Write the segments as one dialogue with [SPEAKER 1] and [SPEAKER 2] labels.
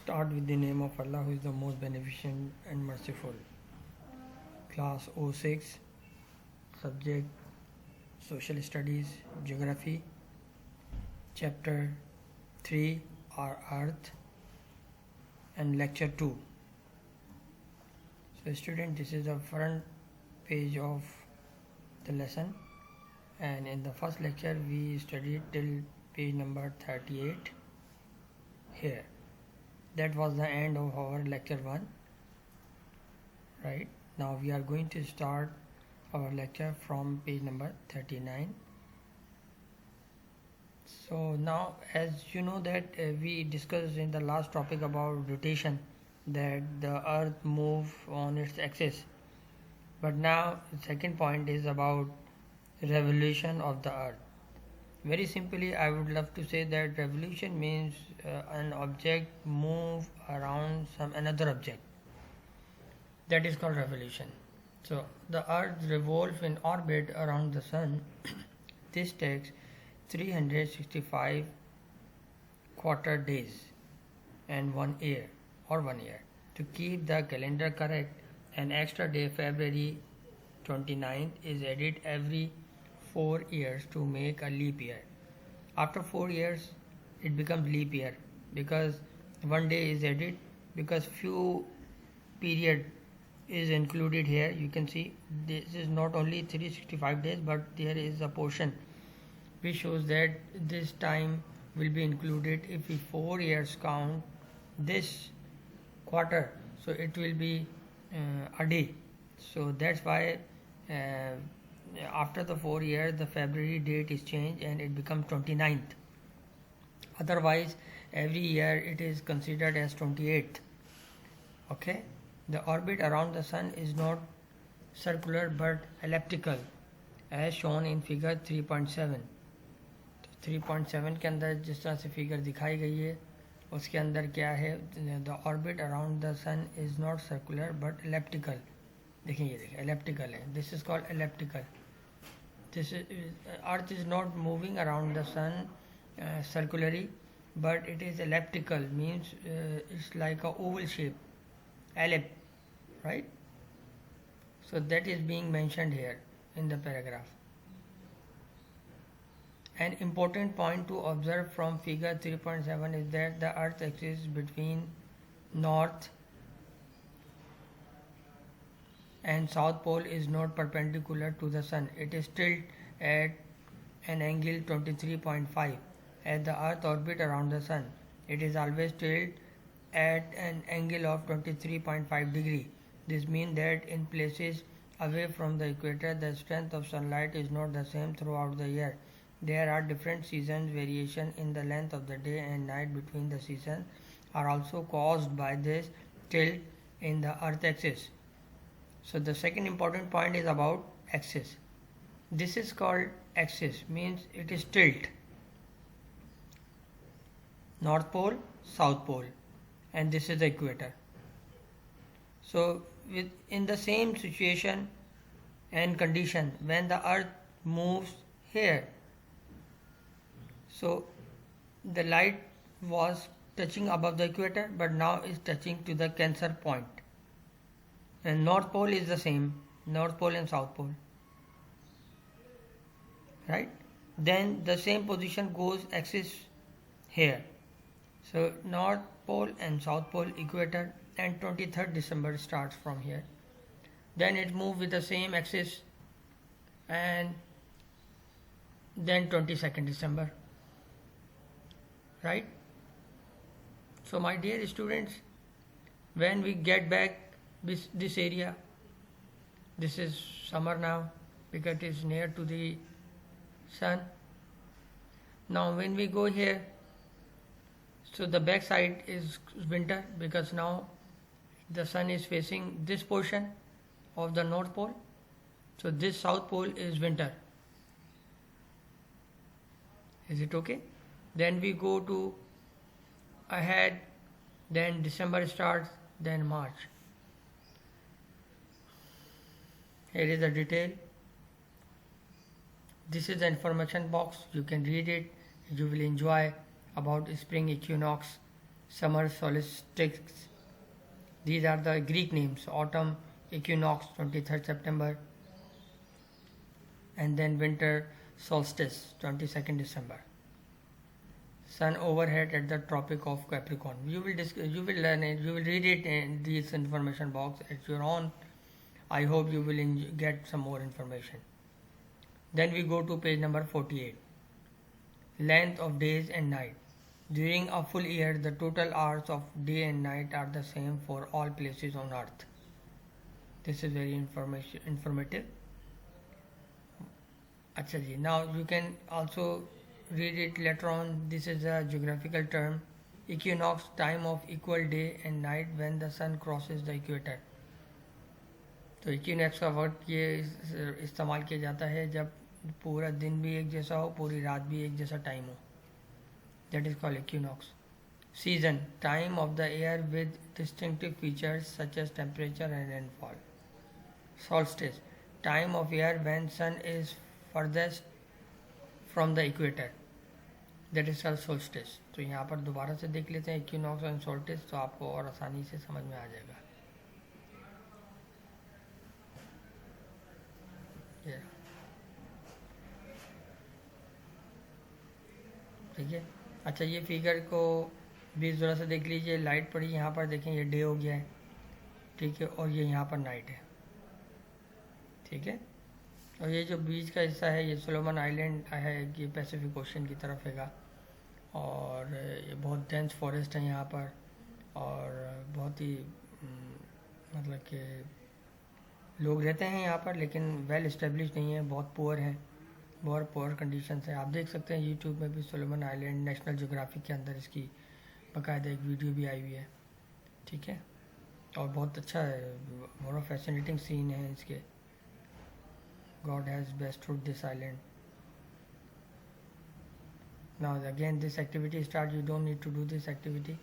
[SPEAKER 1] Start with the name of Allah, who is the most beneficent and merciful. Class O6, subject Social Studies, Geography, Chapter 3, Our Earth, and Lecture 2. So student, this is the front page of the lesson, and in the first lecture we studied till page number 38 here. That was the end of our lecture 1. Right, now we are going to start our lecture from page number 39. So now, as you know that we discussed in the last topic about rotation, that the earth move on its axis, but now the second point is about revolution of the earth. Very simply, I would love to say that revolution means an object move around some another object. That is called revolution. So the earth revolves in orbit around the sun. This takes 365 quarter days and 1 year. To keep the calendar correct, an extra day, February 29th, is added every 4 years to make a leap year. After 4 years it becomes leap year because one day is added, because few period is included here. You can see this is not only 365 days, but there is a portion which shows that this time will be included. If we 4 years count this quarter, so it will be a day. So that's why after the 4 years the February date is changed and it becomes 29th. Otherwise every year it is considered as 28th. Okay, the orbit around the sun is not circular but elliptical as shown in figure 3.7. 3.7 के अंदर जिस तरह से figure दिखाई गई है उसके अंदर क्या है, the orbit around the sun is not circular but elliptical. देखिए ये देखिए एलिप्टिकल है, this is called elliptical. This is earth is not moving around the sun circularly, but it is elliptical, means it's like a oval shape, ellipse, right? So that is being mentioned here in the paragraph. An important point to observe from figure 3.7 is that the earth axis between north and south pole is not perpendicular to the sun. It is tilted at an angle 23.5. As the earth orbit around the sun, it is always tilted at an angle of 23.5 degree. This means that in places away from the equator, the strength of sunlight is not the same throughout the year. There are different seasons. Variation in the length of the day and night between the seasons are also caused by this tilt in the earth axis. So the second important point is about axis. This is called axis, means it is tilt. North pole, south pole, and this is the equator. So in the same situation and condition, when the earth moves here, so the light was touching above the equator, but now is touching to the Cancer point. And north pole is the same, north pole and south pole, right? Then the same position goes axis here. So north pole and south pole, equator, and 23rd December starts from here. Then it moves with the same axis, and then 22nd December, right? So my dear students, when we get back this area, this is summer now because it is near to the sun. Now when we go here, so the back side is winter because now the sun is facing this portion of the north pole. So this south pole is winter. Is it okay? Then we go to ahead, then December starts, then March. Here is the detail. This is the information box. You can read it. You will enjoy about spring equinox, summer solstice. These are the Greek names: autumn equinox 23rd September, and then winter solstice 22nd December. Sun overhead at the Tropic of Capricorn. You will learn it. You will read it in this information box at your own. I hope you will get some more information. Then we go to page number 48. Length of days and night. During a full year, the total hours of day and night are the same for all places on earth. This is very informative. Acha ji. Now you can also read it later on. This is a geographical term. Equinox, time of equal day and night when the sun crosses the equator. तो equinox का वक्त ये इस्तेमाल किया जाता है जब पूरा दिन भी एक जैसा हो, पूरी रात भी एक जैसा टाइम हो. That is called equinox. Season, time of the year with distinctive features such as temperature and rainfall. Solstice, time of year when sun is farthest from the equator. That is called solstice. तो यहाँ पर दोबारा से देख लेते हैं equinox and solstice, तो आपको और आसानी से समझ में आ जाएगा. ठीक है. अच्छा, ये फिगर को भी ज़रा से देख लीजिए. लाइट पड़ी यहाँ पर, देखें ये डे हो गया है. ठीक है, और ये यहाँ पर नाइट है. ठीक है. और ये जो बीच का हिस्सा है ये सोलोमन आइलैंड है, ये पैसिफिक ओशन की तरफ है. और ये बहुत डेंस फॉरेस्ट है यहाँ पर, और बहुत ही मतलब कि लोग रहते हैं यहाँ पर, लेकिन वेल इस्टेब्लिश नहीं है, बहुत पुअर है, बहुत पुअर कंडीशन है. आप देख सकते हैं यूट्यूब में भी सोलोमन आइलैंड नेशनल ज्योग्राफिक के अंदर इसकी बाकायदा एक वीडियो भी आई हुई है. ठीक है. और बहुत अच्छा है, बहुत फैसिनेटिंग सीन है इसके. God has bestowed this island. Now again this activity start. You don't need to do this activity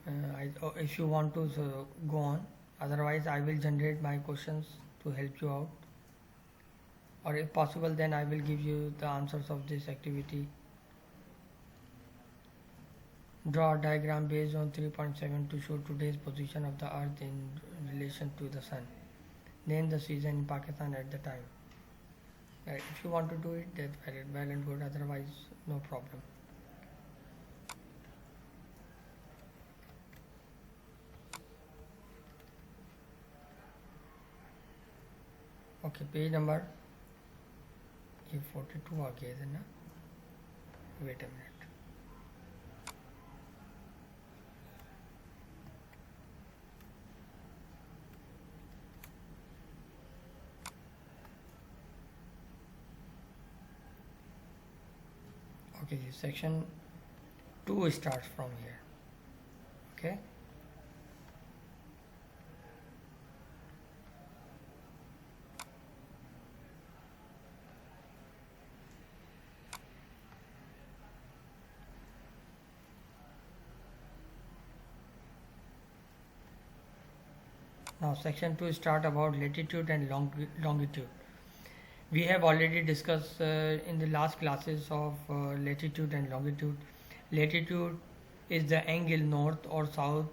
[SPEAKER 1] if you want to, so go on. Otherwise I will generate my questions to help you out, or if possible then I will give you the answers of this activity. Draw a diagram based on 3.7 to show today's position of the earth in relation to the sun. Name the season in Pakistan at the time. If you want to do it, that's well and good. Otherwise, no problem. Okay, page number 42 आ गया है ना. Wait a minute. Okay, section 2 starts from here. Okay. Now section 2 start about latitude and longitude. We have already discussed in the last classes of latitude and longitude. Latitude is the angle north or south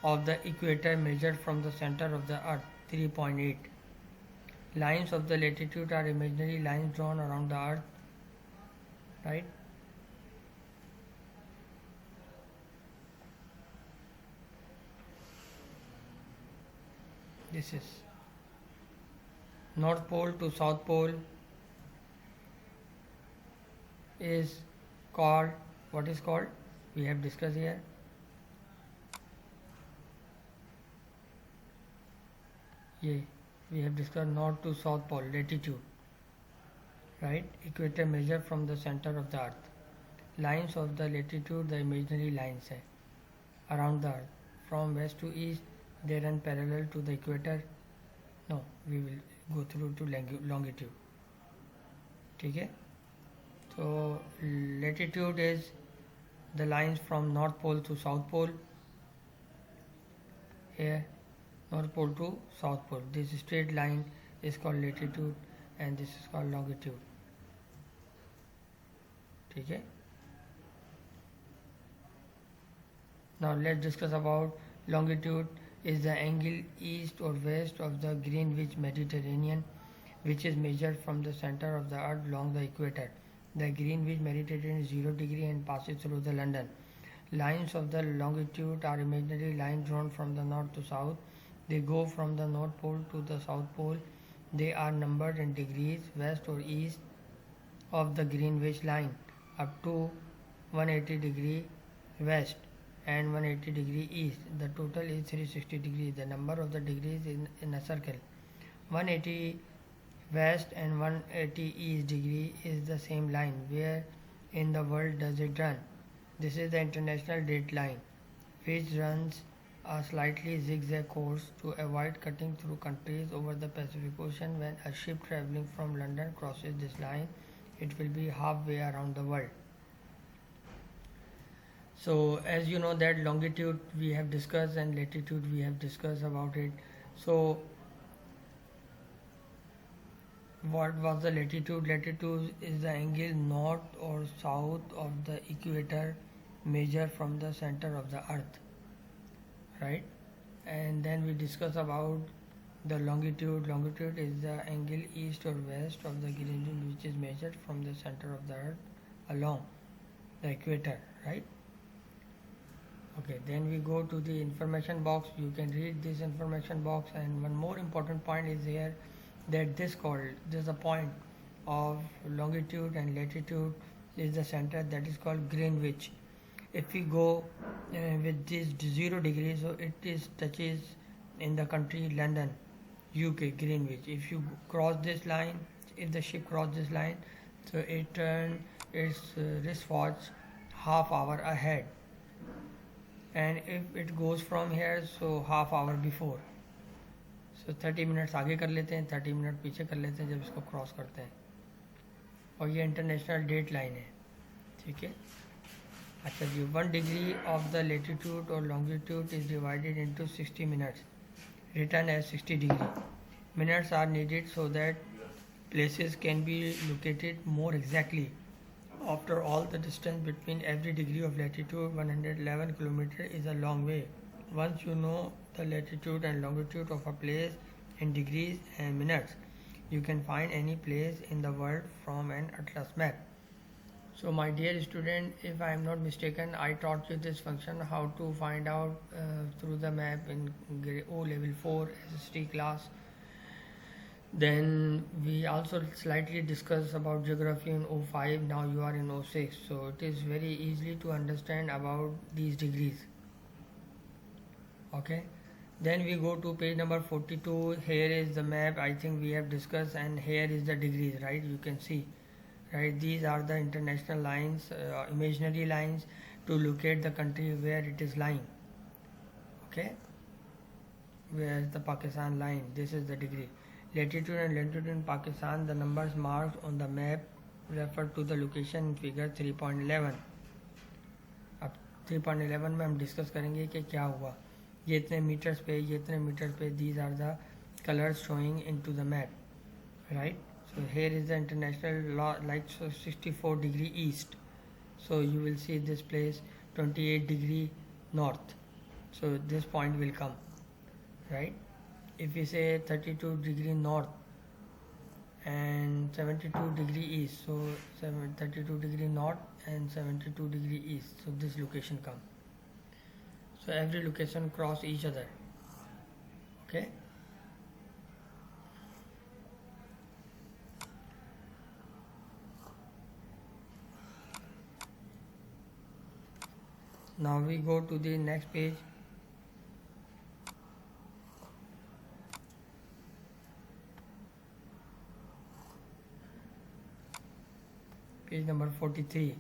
[SPEAKER 1] of the equator measured from the center of the earth, 3.8. Lines of the latitude are imaginary lines drawn around the earth, right? This is North Pole to South Pole is called, what is called? We have discussed here. We have discussed North to South Pole, latitude, right? Equator measured from the center of the earth. Lines of the latitude, the imaginary lines hai, around the earth. From west to east, they run parallel to the equator. No, we will go through to longitude. ठीक है. So latitude is the lines from North Pole to South Pole. Here, North Pole to South Pole. This straight line is called latitude and this is called longitude. ठीक है. Now let's discuss about longitude is the angle east or west of the Greenwich Mediterranean, which is measured from the center of the earth along the equator. The Greenwich Mediterranean is 0 degree and passes through the London. Lines of the longitude are imaginary lines drawn from the north to south. They go from the North Pole to the South Pole. They are numbered in degrees west or east of the Greenwich line up to 180 degree west and 180 degree east. The total is 360 degrees. The number of the degrees in a circle. 180 west and 180 east degree is the same line. Where in the world does it run? This is the international date line, which runs a slightly zigzag course to avoid cutting through countries over the Pacific Ocean. When a ship traveling from London crosses this line, it will be halfway around the world. So as you know that longitude we have discussed and latitude we have discussed about it. So what was the latitude? Latitude is the angle north or south of the equator measured from the center of the earth, right? And then we discuss about the longitude. Longitude is the angle east or west of the Greenwich, which is measured from the center of the earth along the equator, right? Okay, then we go to the information box. You can read this information box, and one more important point is here that this is a point of longitude and latitude is the center, that is called Greenwich. If we go with this 0 degrees, so it is touches in the country London, UK, Greenwich. If you cross this line, if the ship cross this line, so it turns its wristwatch half hour ahead, and if it goes from here, so half hour before. So 30 minutes आगे कर लेते हैं, 30 minute पीछे कर लेते हैं जब इसको क्रॉस करते हैं. और ये इंटरनेशनल डेट लाइन है, ठीक है. अच्छा जी, 1 degree of the latitude or longitude is divided into 60 minutes, written as 60 degree. Minutes are needed so that places can be located more exactly. After all, the distance between every degree of latitude, 111 kilometers, is a long way. Once you know the latitude and longitude of a place in degrees and minutes, you can find any place in the world from an atlas map. So my dear student, if I am not mistaken, I taught you this function how to find out through the map in O level 4 SST class. Then we also slightly discussed about geography in O5. Now you are in O6, so it is very easy to understand about these degrees. Okay, then we go to page number 42. Here is the map, I think we have discussed, and here is the degrees, right? You can see, right? These are the international lines, imaginary lines to locate the country where it is lying. Okay, where is the Pakistan line? This is the degree. Latitude and longitude in Pakistan, the numbers marked on the map refer to the location in figure 3.11. अब 3.11 में हम discuss करेंगे कि क्या हुआ. ये इतने metres पे, ये इतने मीटर्स पे. These are the colors showing into the map, right? So here is the international law, like 64 degree east. So you will see this place 28 degree north. So this point will come, right? If we say 32 degree north and 72 degree east, so 32 degree north and 72 degree east, so this location come. So every location cross each other. Okay, now we go to the next page. Page number 43.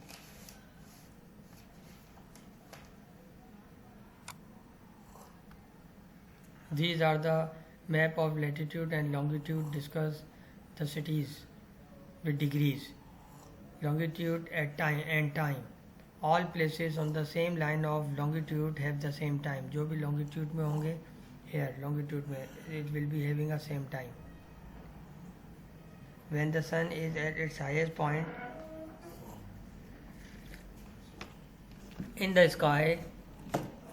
[SPEAKER 1] These are the map of latitude and longitude. Discuss the cities with degrees, longitude at time and time. All places on the same line of longitude have the same time. जो भी longitude में होंगे, here longitude में, it will be having a same time. When the sun is at its highest point in the sky,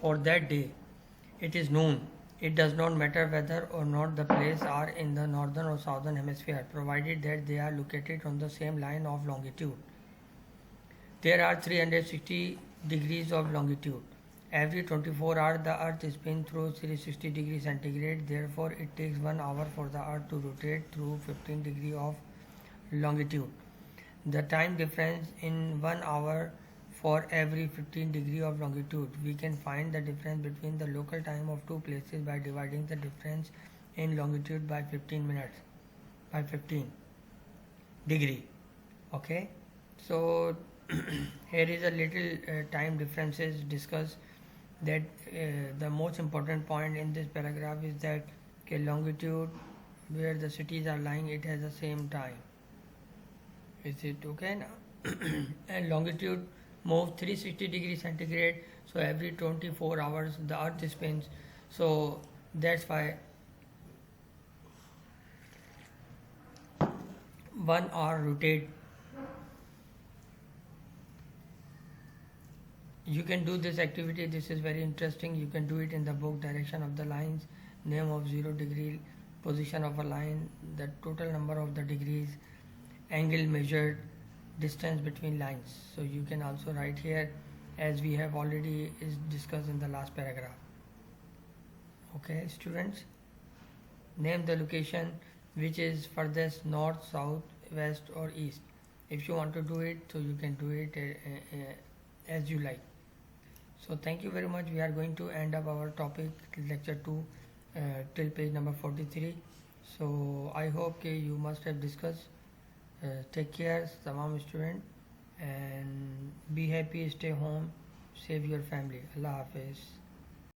[SPEAKER 1] for that day. It is noon. It does not matter whether or not the places are in the northern or southern hemisphere, provided that they are located on the same line of longitude. There are 360 degrees of longitude. Every 24 hours, the Earth spins through 360 degrees centigrade. Therefore, it takes 1 hour for the Earth to rotate through 15 degrees of longitude. The time difference in 1 hour for every 15 degree of longitude. We can find the difference between the local time of two places by dividing the difference in longitude by 15 minutes, by 15 degree. Okay, so here is a little time differences discussed. That the most important point in this paragraph is that longitude where the cities are lying, it has the same time. Is it okay now? And longitude moves 360 degrees centigrade, so every 24 hours the earth spins, so that's why 1 hour rotate. You can do this activity. This is very interesting. You can do it in the book. Direction of the lines, name of 0 degree, position of a line, the total number of the degrees, angle measured, distance between lines. So you can also write here, as we have already discussed in the last paragraph. Okay, students, name the location which is furthest north, south, west or east. If you want to do it, so you can do it as you like. So thank you very much. We are going to end up our topic lecture 2 till page number 43. So I hope you must have discussed. Take care, tamam student, and be happy, stay home, save your family. Allah Hafiz.